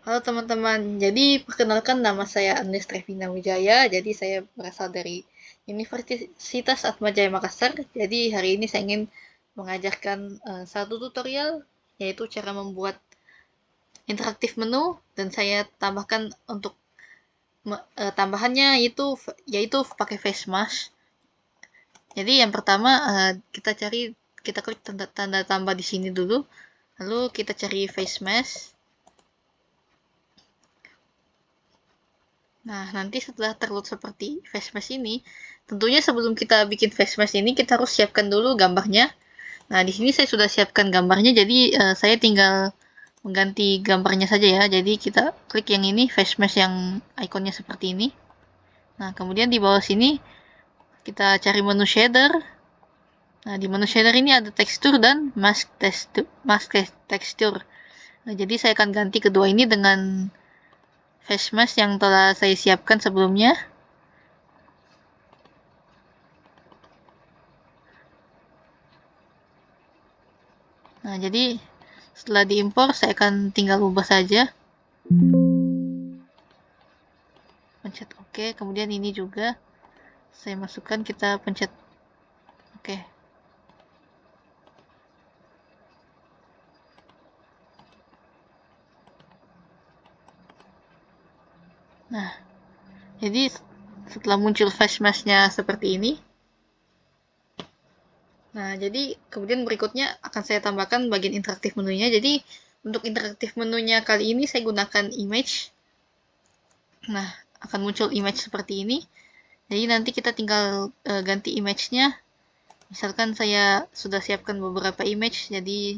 Halo teman-teman, jadi perkenalkan nama saya Anies Trevina Wijaya, jadi saya berasal dari Universitas Atmajaya Makassar. Jadi hari ini saya ingin mengajarkan satu tutorial, yaitu cara membuat interaktif menu, dan saya tambahkan untuk tambahannya yaitu pakai face mask. Jadi yang pertama kita klik tanda tambah di sini dulu, lalu kita cari face mask. Nah, nanti setelah terload seperti face mask ini, tentunya sebelum kita bikin face mask ini, kita harus siapkan dulu gambarnya. Nah, di sini saya sudah siapkan gambarnya, jadi saya tinggal mengganti gambarnya saja ya. Jadi kita klik yang ini, face mask yang ikonnya seperti ini. Nah, kemudian di bawah sini, kita cari menu shader. Nah, di menu shader ini ada tekstur dan mask texture. Nah, jadi saya akan ganti kedua ini dengan face mask yang telah saya siapkan sebelumnya. Nah, jadi setelah diimpor, saya akan tinggal ubah saja. Pencet OK. Kemudian ini juga saya masukkan, kita pencet OK. Nah, jadi setelah muncul face mask-nya seperti ini. Nah, jadi kemudian berikutnya akan saya tambahkan bagian interaktif menunya. Jadi untuk interaktif menunya kali ini saya gunakan image. Nah, akan muncul image seperti ini. Jadi nanti kita tinggal ganti image-nya. Misalkan saya sudah siapkan beberapa image, jadi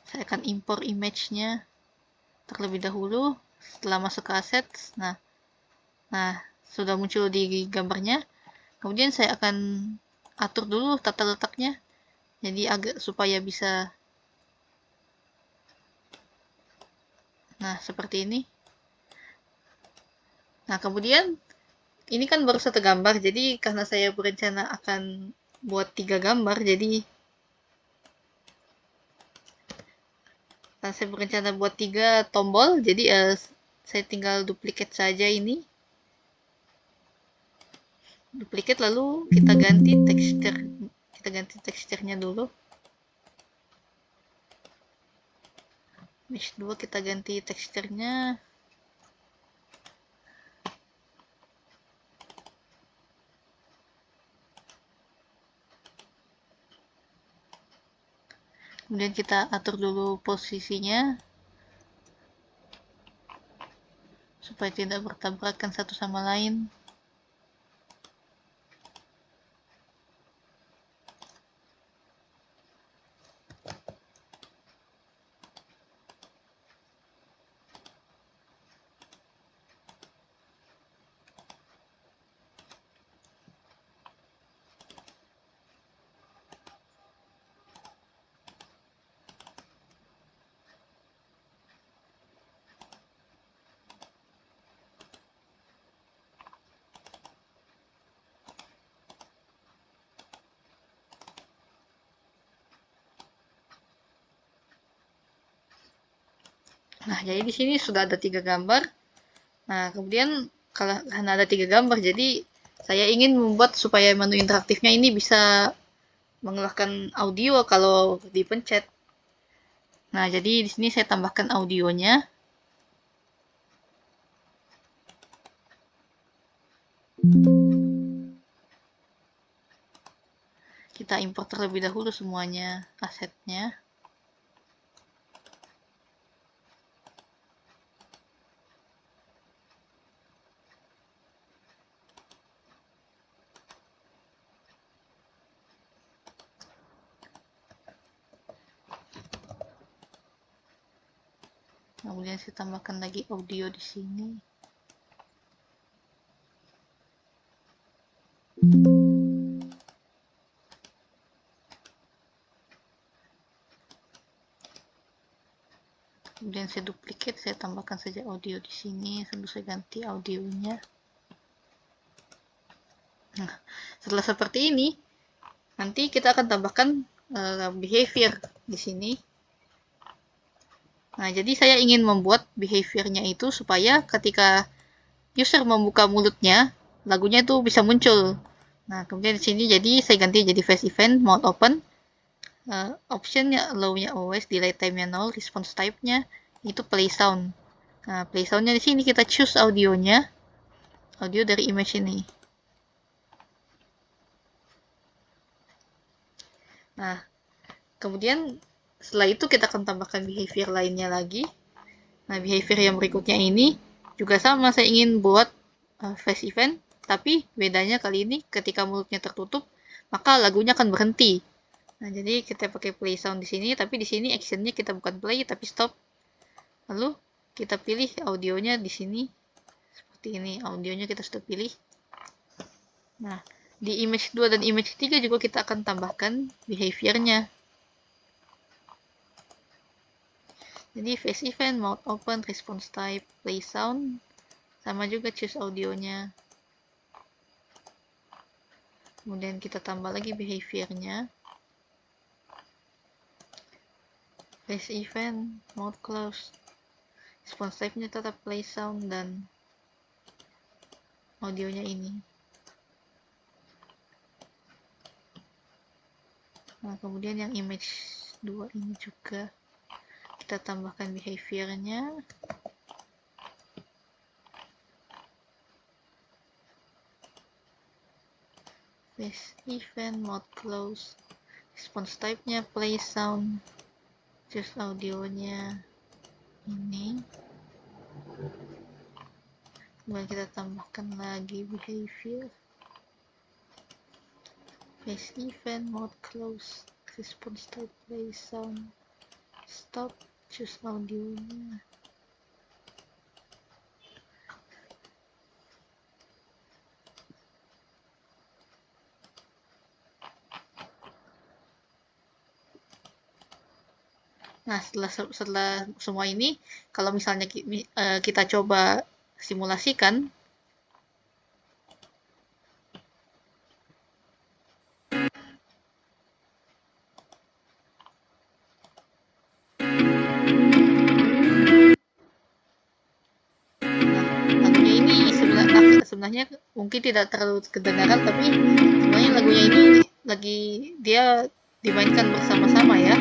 saya akan impor image-nya terlebih dahulu. Setelah masuk ke assets, nah sudah muncul di gambarnya. Kemudian saya akan atur dulu tata letaknya, jadi agak supaya bisa, nah seperti ini. Nah kemudian ini kan baru satu gambar, jadi karena saya berencana akan buat 3 gambar, jadi saya berencana buat 3 tombol, jadi saya tinggal duplicate saja ini. Duplicate, lalu kita ganti teksturnya dulu. Mesh 2 kita ganti teksturnya. Kemudian kita atur dulu posisinya supaya tidak bertabrakan satu sama lain. Nah, jadi di sini sudah ada 3 gambar. Nah, kemudian karena ada 3 gambar, jadi saya ingin membuat supaya menu interaktifnya ini bisa mengeluarkan audio kalau dipencet. Nah, jadi di sini saya tambahkan audionya. Kita import terlebih dahulu semuanya asetnya. Kemudian saya tambahkan lagi audio di sini. Kemudian saya duplicate, saya tambahkan saja audio di sini, lalu saya ganti audionya. Nah, setelah seperti ini, nanti kita akan tambahkan behavior di sini. Nah, jadi saya ingin membuat behavior-nya itu supaya ketika user membuka mulutnya, lagunya itu bisa muncul. Nah, kemudian di sini jadi saya ganti jadi face event mode open. Optionnya allow-nya always, delay time-nya 0, response type-nya itu play sound. Nah, play sound-nya di sini kita choose audionya, audio dari image ini. Nah, kemudian setelah itu kita akan tambahkan behavior lainnya lagi. Nah, behavior yang berikutnya ini juga sama, saya ingin buat face event, tapi bedanya kali ini ketika mulutnya tertutup, maka lagunya akan berhenti. Nah, jadi kita pakai play sound di sini, tapi di sini actionnya kita bukan play, tapi stop. Lalu kita pilih audionya di sini, seperti ini, audionya kita sudah pilih. Nah, di image 2 dan image 3 juga kita akan tambahkan behaviornya. Jadi face event, mode open, response type, play sound, sama juga choose audionya. Kemudian kita tambah lagi behaviornya. Face event, mode close, response type-nya tetap play sound dan audionya ini. Nah, kemudian yang image 2 ini juga kita tambahkan behaviornya. Face event, mode close, response type-nya play sound, choose audionya ini. Kemudian kita tambahkan lagi behavior. Face event, mode close, response type play sound, stop, choose audionya. Nah, setelah semua ini, kalau misalnya kita coba simulasikan, lagunya ini sebenarnya mungkin tidak terlalu kedengaran, tapi sebenarnya lagunya ini lagi dia dimainkan bersama-sama ya.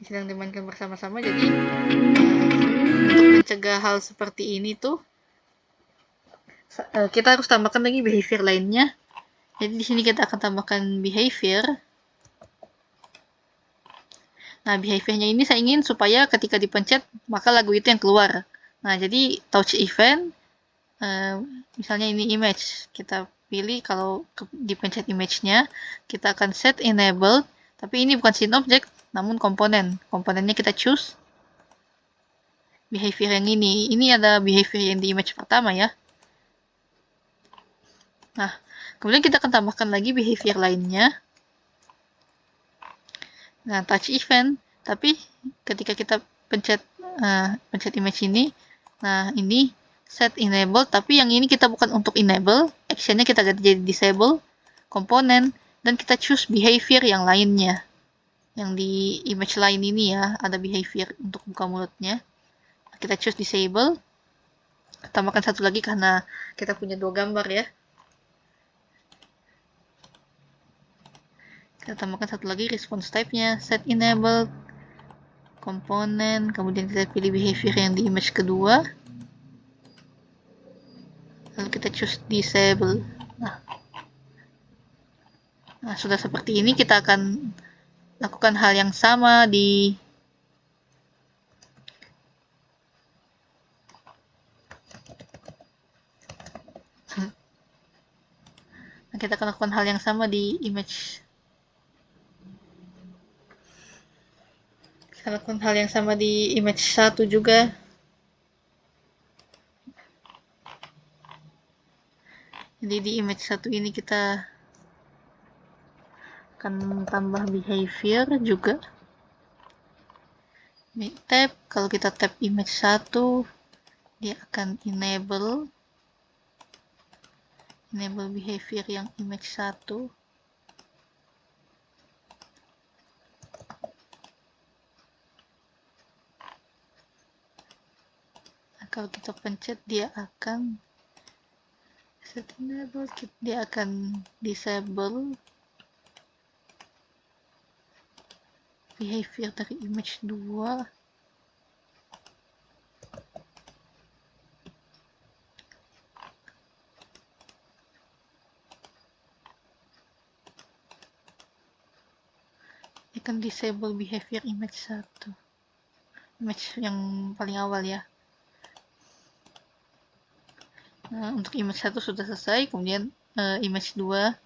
Sedang dimainkan bersama-sama, jadi untuk mencegah hal seperti ini tuh kita harus tambahkan lagi behavior lainnya. Jadi di sini kita akan tambahkan behavior. Nah, behaviornya ini saya ingin supaya ketika dipencet maka lagu itu yang keluar. Nah, jadi touch event, misalnya ini image, kita pilih kalau dipencet image-nya, kita akan set enable, tapi ini bukan scene object, namun komponen. Komponennya kita choose behavior yang ini. Ini ada behavior yang di image pertama ya. Nah, kemudian kita akan tambahkan lagi behavior lainnya. Nah, touch event, tapi ketika kita pencet image ini, nah ini set enable, tapi yang ini kita bukan untuk enable, actionnya kita ganti jadi disable, komponen, dan kita choose behavior yang lainnya. Yang di image lain ini ya, ada behavior untuk buka mulutnya. Kita choose disable, tambahkan satu lagi karena kita punya dua gambar ya. Kita tambahkan satu lagi response type-nya, set enable, komponen, kemudian kita pilih behavior yang di image kedua, lalu kita choose disable. Nah, sudah seperti ini, kita akan lakukan hal yang sama di kita akan lakukan hal yang sama di image. Kita lakukan hal yang sama di image 1 juga. Jadi di image 1 ini kita akan tambah behavior juga. Tab, kalau kita tap image 1, dia akan enable behavior yang image 1. Kalau kita pencet dia akan disable behavior dari image 2. Dia akan disable behavior image 1, image yang paling awal ya. Nah, untuk image 1 sudah selesai, kemudian image 2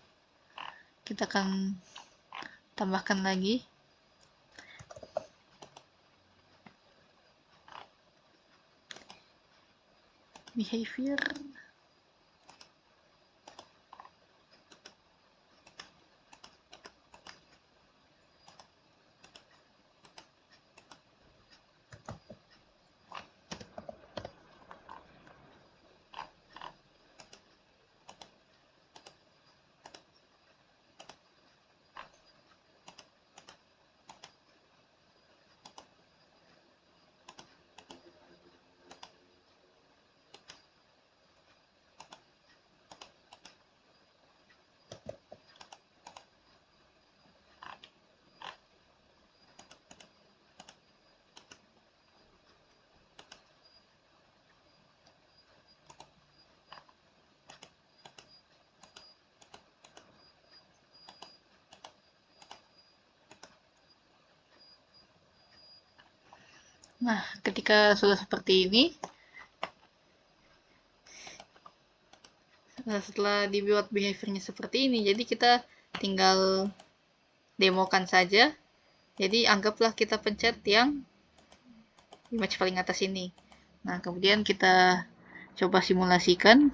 kita akan tambahkan lagi. Behavior. Nah, ketika sudah seperti ini, setelah dibuat behaviornya seperti ini, jadi kita tinggal demokan saja. Jadi anggaplah kita pencet yang image paling atas ini. Nah, kemudian kita coba simulasikan.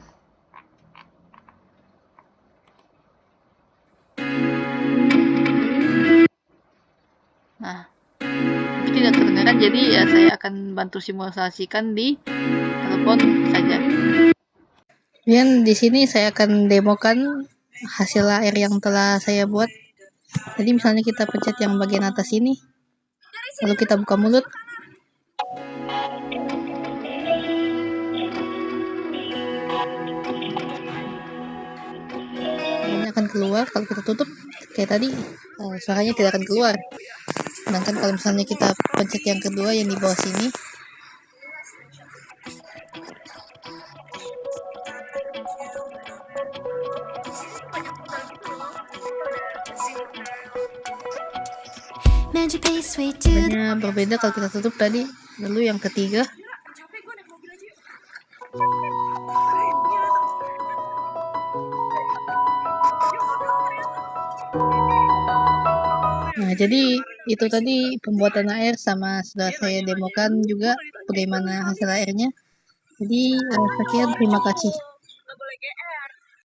Nah, ini tidak kedengaran, jadi ya saya akan bantu simulasikan di telepon saja. Kemudian di sini saya akan demokan hasil AR yang telah saya buat. Jadi misalnya kita pencet yang bagian atas ini, lalu kita buka mulut. Ini akan keluar. Kalau kita tutup kayak tadi, suaranya tidak akan keluar. Sedangkan kalau misalnya kita pencet yang kedua yang di bawah sini, suaranya berbeda kalau kita tutup tadi. Lalu yang ketiga, nah jadi itu tadi pembuatan AR, sama sudah saya demokan juga bagaimana hasil AR-nya. Jadi sekian, terima kasih.